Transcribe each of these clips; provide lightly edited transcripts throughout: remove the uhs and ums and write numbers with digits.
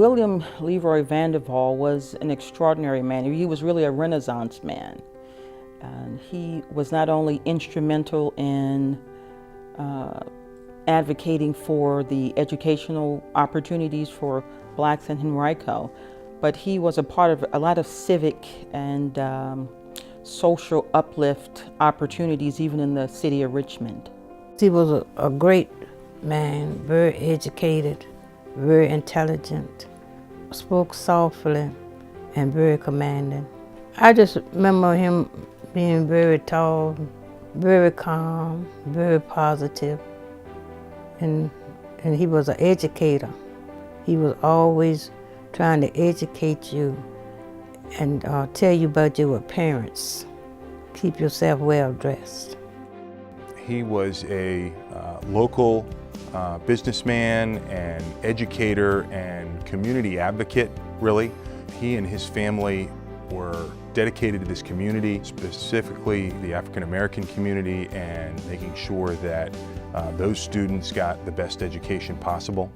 William Leroy Vandervall was an extraordinary man. He was really a Renaissance man. And he was not only instrumental in advocating for the educational opportunities for blacks in Henrico, but he was a part of a lot of civic and social uplift opportunities even in the city of Richmond. He was a great man, very educated, very intelligent, spoke softly and very commanding. I just remember him being very tall, very calm, very positive, and he was an educator. He was always trying to educate you and tell you about your appearance. Keep yourself well dressed. He was a local businessman and educator and community advocate, really. He and his family were dedicated to this community, specifically the African American community, and making sure that those students got the best education possible.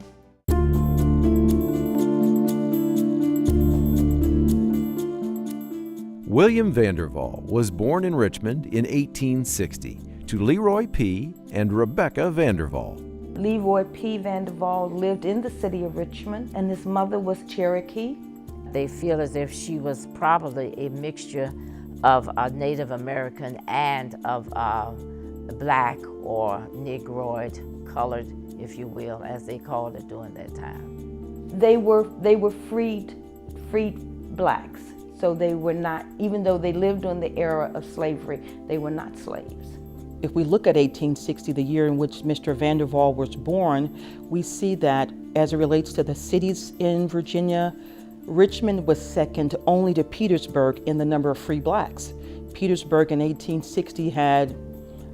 William Vandervall was born in Richmond in 1860 to Leroy P. and Rebecca Vandervall. Leroy P. Vandervall lived in the city of Richmond, and his mother was Cherokee. They feel as if she was probably a mixture of Native American and of black or Negroid, colored, if you will, as they called it during that time. They were freed blacks. So they were not, even though they lived during the era of slavery, they were not slaves. If we look at 1860, the year in which Mr. Vandervall was born, we see that as it relates to the cities in Virginia, Richmond was second only to Petersburg in the number of free blacks. Petersburg in 1860 had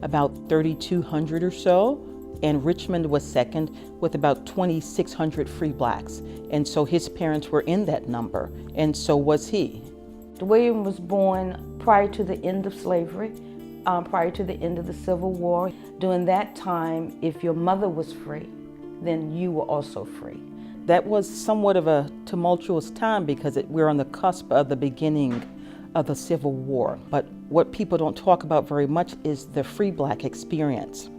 about 3,200 or so, and Richmond was second with about 2,600 free blacks. And so his parents were in that number, and so was he. William was born prior to the end of slavery, prior to the end of the Civil War. During that time, if your mother was free, then you were also free. That was somewhat of a tumultuous time because we're on the cusp of the beginning of the Civil War. But what people don't talk about very much is the free black experience.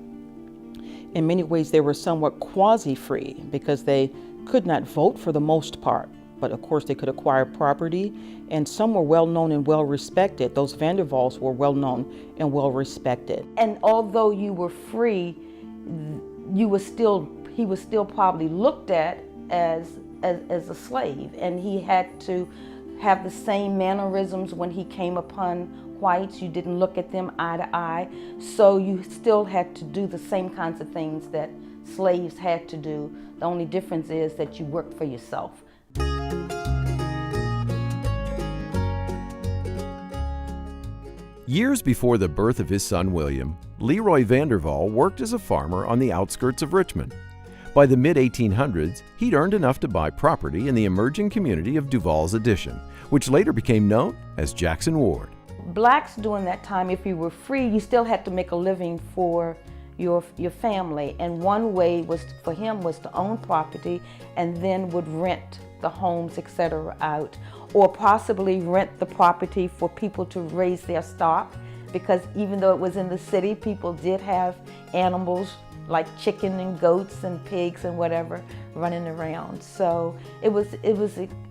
In many ways, they were somewhat quasi-free because they could not vote for the most part. But of course, they could acquire property, and some were well-known and well-respected. Those Vandervalls were well-known and well-respected. And although you were free, he was still probably looked at as a slave, and he had to have the same mannerisms when he came upon whites. You didn't look at them eye to eye, so you still had to do the same kinds of things that slaves had to do. The only difference is that you worked for yourself. Years before the birth of his son William, Leroy Vandervall worked as a farmer on the outskirts of Richmond. By the mid-1800s, he'd earned enough to buy property in the emerging community of Duval's Addition, which later became known as Jackson Ward. Blacks during that time, if you were free, you still had to make a living for your family. And one way for him was to own property and then would rent the homes, etc. out, or possibly rent the property for people to raise their stock, because even though it was in the city, people did have animals like chicken and goats and pigs and whatever running around. So it was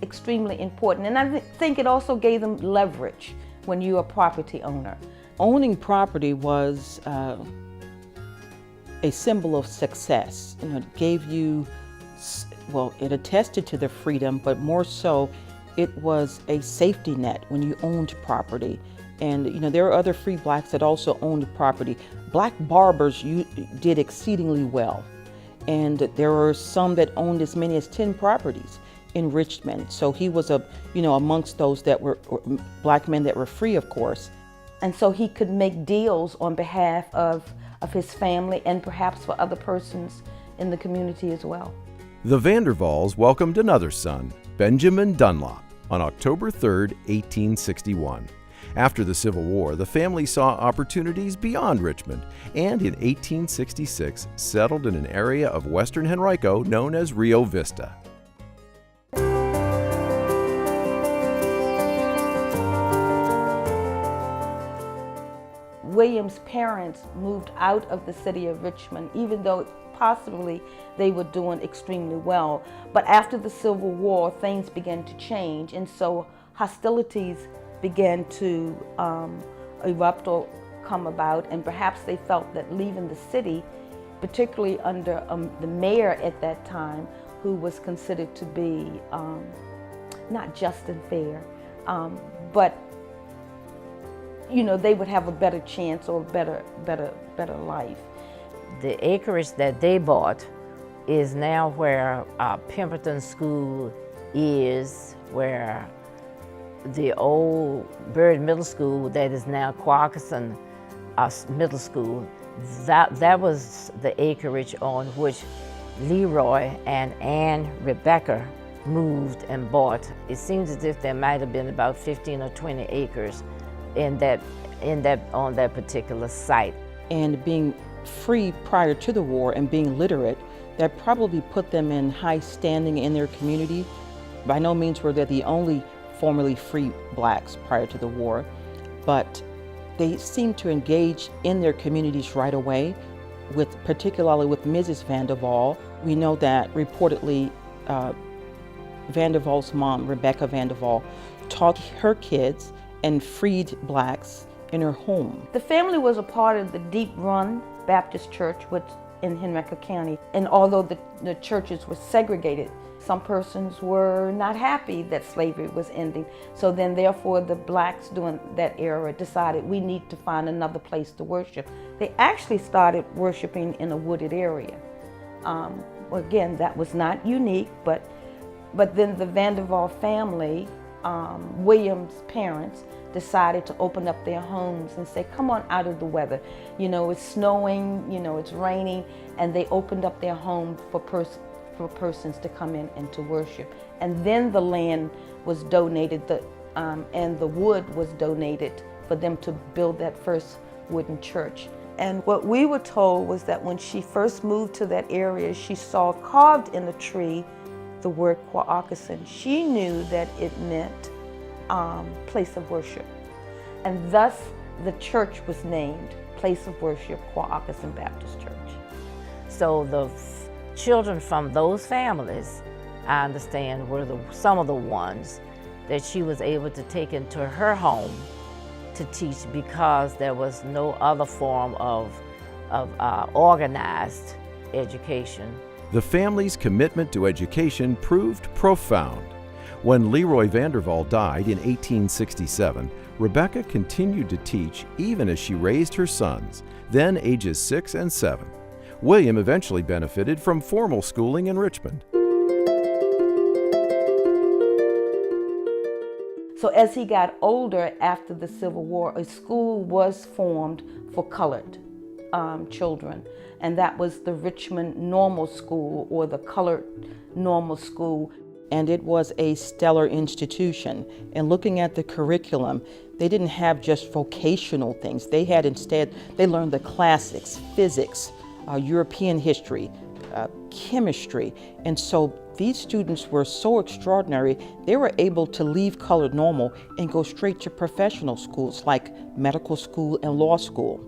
extremely important. And I think it also gave them leverage when you're a property owner. Owning property was a symbol of success. It gave you, well, it attested to the freedom, but more so, it was a safety net when you owned property. And there are other free blacks that also owned property. Black barbers did exceedingly well. And there were some that owned as many as 10 properties in Richmond. So he was amongst those that were black men that were free, of course. And so he could make deals on behalf of his family and perhaps for other persons in the community as well. The Vandervalls welcomed another son, Benjamin Dunlop, on October 3, 1861. After the Civil War, the family saw opportunities beyond Richmond and in 1866 settled in an area of western Henrico known as Rio Vista. William's parents moved out of the city of Richmond, even though possibly they were doing extremely well. But after the Civil War, things began to change, and so hostilities began to erupt or come about, and perhaps they felt that leaving the city, particularly under the mayor at that time, who was considered to be not just and fair, but they would have a better chance or better life. The acreage that they bought is now where Pemberton School is, where the old Bird Middle School that is now Quioccasin Middle School, that was the acreage on which Leroy and Rebecca moved and bought. It seems as if there might have been about 15 or 20 acres on that particular site. And being free prior to the war and being literate, that probably put them in high standing in their community. By no means were they the only formerly free blacks prior to the war, but they seemed to engage in their communities right away, particularly with Mrs. Vandervall. We know that reportedly Vandervall's mom, Rebecca Vandervall, taught her kids and freed blacks in her home. The family was a part of the Deep Run Baptist Church in Henrico County, and although the churches were segregated, some persons were not happy that slavery was ending. So then therefore the blacks during that era decided we need to find another place to worship. They actually started worshiping in a wooded area. Again, that was not unique, but then the Vandervall family, William's parents, decided to open up their homes and say, come on out of the weather. It's snowing, it's raining, and they opened up their home for persons to come in and to worship. And then the land was donated, and the wood was donated for them to build that first wooden church. And what we were told was that when she first moved to that area, she saw carved in the tree the word Quioccasin. She knew that it meant place of worship. And thus the church was named Place of Worship, Quioccasin Baptist Church. So the children from those families, I understand, were some of the ones that she was able to take into her home to teach, because there was no other form of organized education. The family's commitment to education proved profound. When Leroy Vandervall died in 1867, Rebecca continued to teach even as she raised her sons, then ages 6 and 7. William eventually benefited from formal schooling in Richmond. So as he got older after the Civil War, a school was formed for colored children, and that was the Richmond Normal School, or the Colored Normal School. And it was a stellar institution. And looking at the curriculum, they didn't have just vocational things. They had instead, they learned the classics, physics, European history, chemistry. And so these students were so extraordinary, they were able to leave Colored Normal and go straight to professional schools like medical school and law school.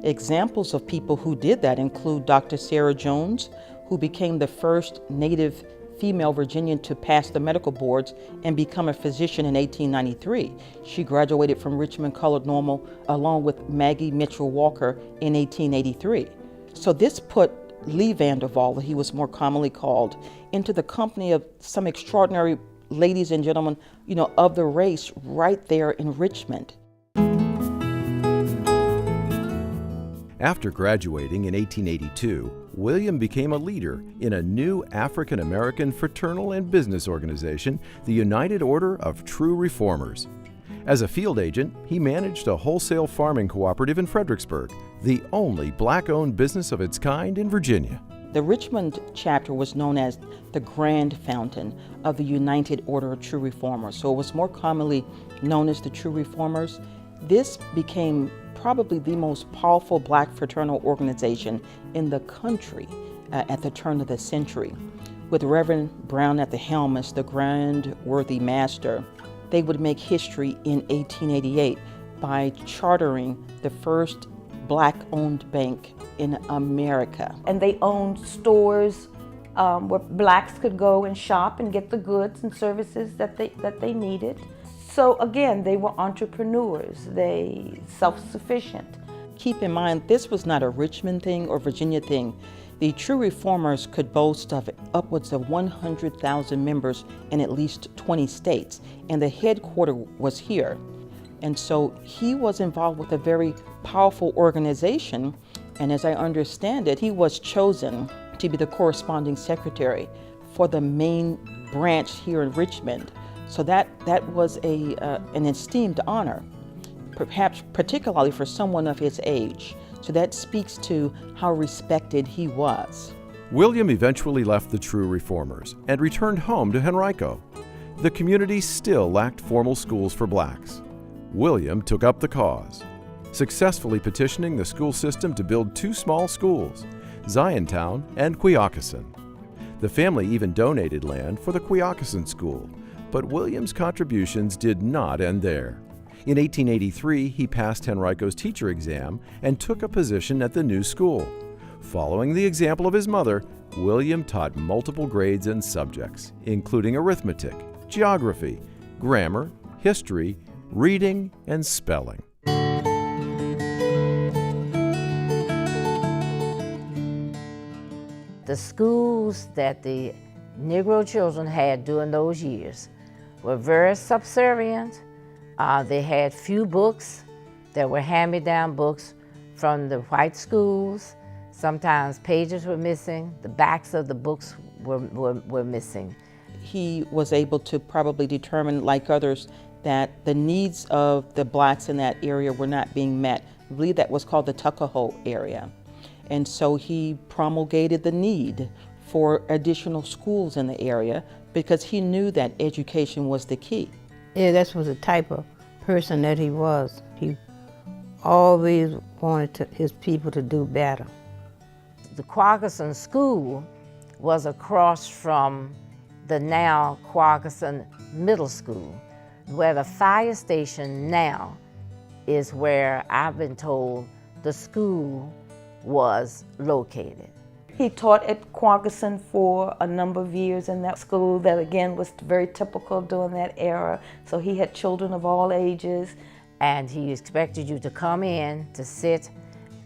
Examples of people who did that include Dr. Sarah Jones, who became the first Native female Virginian to pass the medical boards and become a physician in 1893. She graduated from Richmond Colored Normal along with Maggie Mitchell Walker in 1883. So this put Lee Vandervall, he was more commonly called, into the company of some extraordinary ladies and gentlemen, of the race right there in Richmond. After graduating in 1882, William became a leader in a new African American fraternal and business organization, the United Order of True Reformers. As a field agent, he managed a wholesale farming cooperative in Fredericksburg, the only black-owned business of its kind in Virginia. The Richmond chapter was known as the Grand Fountain of the United Order of True Reformers, so it was more commonly known as the True Reformers. This became probably the most powerful black fraternal organization in the country at the turn of the century. With Reverend Brown at the helm as the grand worthy master, they would make history in 1888 by chartering the first Black-owned bank in America. And they owned stores where blacks could go and shop and get the goods and services that they needed. So again, they were entrepreneurs, they self-sufficient. Keep in mind, this was not a Richmond thing or Virginia thing. The true reformers could boast of upwards of 100,000 members in at least 20 states, and the headquarters was here. And so he was involved with a very powerful organization, and as I understand it, he was chosen to be the corresponding secretary for the main branch here in Richmond. So that was an esteemed honor, perhaps particularly for someone of his age. So that speaks to how respected he was. William eventually left the true reformers and returned home to Henrico. The community still lacked formal schools for blacks. William took up the cause, successfully petitioning the school system to build 2 small schools, Ziontown and Quioccasin. The family even donated land for the Quioccasin School, but William's contributions did not end there. In 1883, he passed Henrico's teacher exam and took a position at the new school. Following the example of his mother, William taught multiple grades and subjects, including arithmetic, geography, grammar, history, reading, and spelling. The schools that the Negro children had during those years were very subservient. They had few books. There were hand-me-down books from the white schools. Sometimes pages were missing. The backs of the books were missing. He was able to probably determine, like others, that the needs of the blacks in that area were not being met. I believe that was called the Tuckahoe area. And so he promulgated the need for additional schools in the area because he knew that education was the key. Yeah, that was the type of person that he was. He always wanted his people to do better. The Quioccasin School was across from the now Quioccasin Middle School, where the fire station now is where I've been told the school was located. He taught at Quioccasin for a number of years in that school that again was very typical during that era. So he had children of all ages. And he expected you to come in, to sit,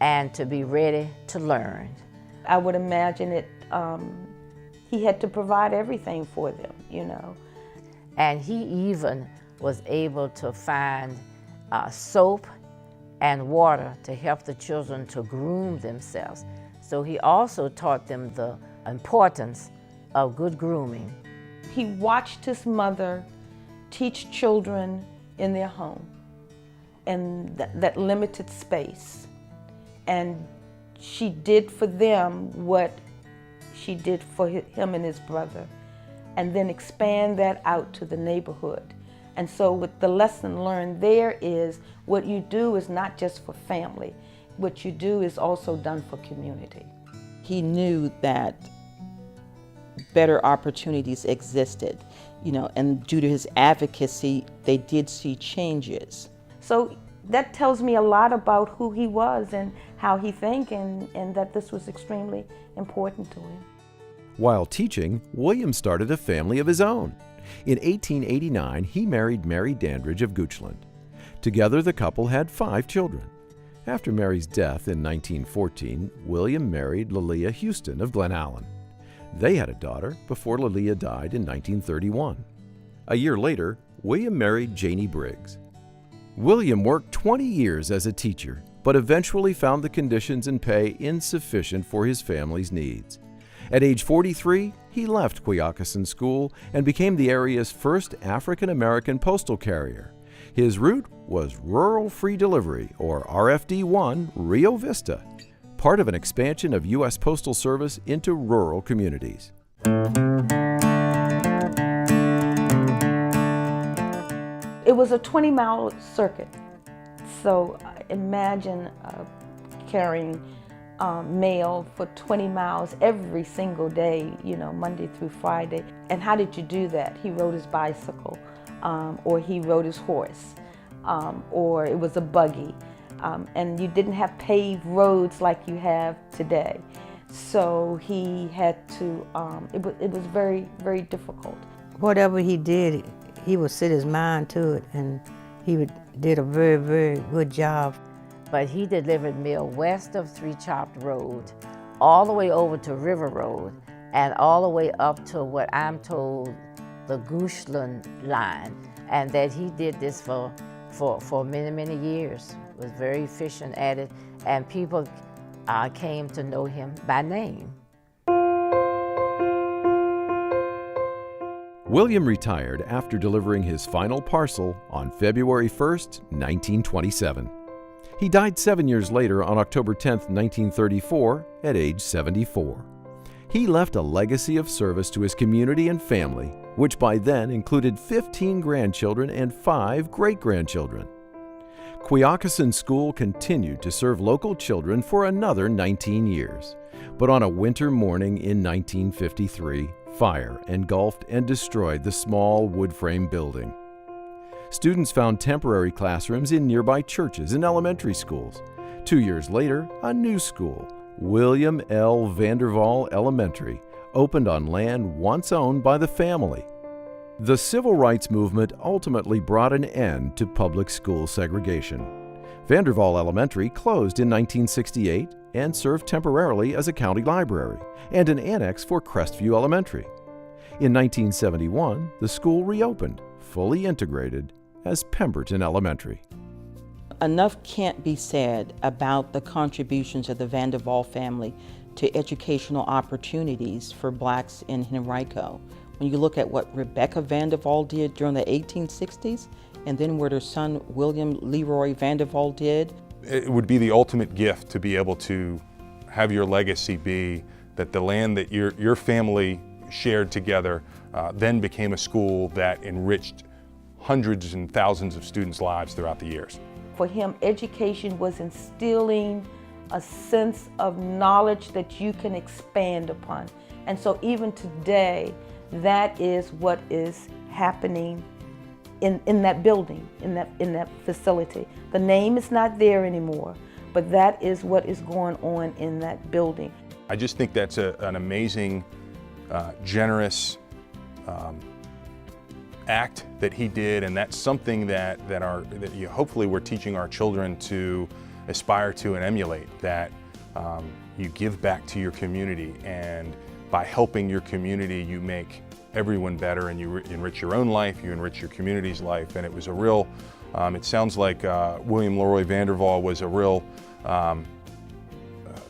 and to be ready to learn. I would imagine he had to provide everything for them, you know. And he even was able to find soap and water to help the children to groom themselves. So he also taught them the importance of good grooming. He watched his mother teach children in their home in that limited space. And she did for them what she did for him and his brother, and then expand that out to the neighborhood. And so with the lesson learned there is what you do is not just for family. What you do is also done for community. He knew that better opportunities existed, you know, and due to his advocacy, they did see changes. So that tells me a lot about who he was and how he think, and that this was extremely important to him. While teaching, William started a family of his own. In 1889, he married Mary Dandridge of Goochland. Together, the couple had 5 children. After Mary's death in 1914, William married Lelia Houston of Glen Allen. They had a daughter before Lelia died in 1931. A year later, William married Janie Briggs. William worked 20 years as a teacher, but eventually found the conditions and pay insufficient for his family's needs. At age 43, he left Quioccasin School and became the area's first African-American postal carrier. His route was Rural Free Delivery, or RFD-1, Rio Vista, part of an expansion of U.S. Postal Service into rural communities. It was a 20-mile circuit. So imagine carrying mail for 20 miles every single day, you know, Monday through Friday. And how did you do that? He rode his bicycle, or he rode his horse, or it was a buggy. and you didn't have paved roads like you have today. So he had to, it was very, very difficult. Whatever he did, he would set his mind to it, and did a very, very good job. But he delivered meal west of Three Chopped Road, all the way over to River Road, and all the way up to what I'm told, the Goochland line, and that he did this for many, many years. Was very efficient at it, and people came to know him by name. William retired after delivering his final parcel on February 1st, 1927. He died 7 years later on October 10th, 1934, at age 74. He left a legacy of service to his community and family, which by then included 15 grandchildren and 5 great-grandchildren. Quioccasin School continued to serve local children for another 19 years, but on a winter morning in 1953, fire engulfed and destroyed the small wood-frame building. Students found temporary classrooms in nearby churches and elementary schools. 2 years later, a new school, William L. Vandervall Elementary, opened on land once owned by the family. The civil rights movement ultimately brought an end to public school segregation. Vandervall Elementary closed in 1968 and served temporarily as a county library and an annex for Crestview Elementary. In 1971, the school reopened, fully integrated as Pemberton Elementary. Enough can't be said about the contributions of the Vandervall family to educational opportunities for blacks in Henrico. When you look at what Rebecca Vandervall did during the 1860s, and then what her son William Leroy Vandervall did. It would be the ultimate gift to be able to have your legacy be that the land that your family shared together then became a school that enriched hundreds and thousands of students' lives throughout the years. For him, education was instilling a sense of knowledge that you can expand upon. And so even today, that is what is happening in that building, in that facility. The name is not there anymore, but that is what is going on in that building. I just think that's an amazing, generous act that he did, and that's something that hopefully we're teaching our children to aspire to and emulate, that you give back to your community, and by helping your community you make everyone better, and you enrich your own life, you enrich your community's life. And it was a real, it sounds like William Leroy Vandervall was a real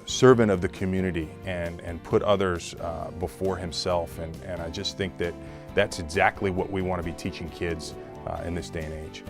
servant of the community and put others before himself, and I just think that that's exactly what we want to be teaching kids in this day and age.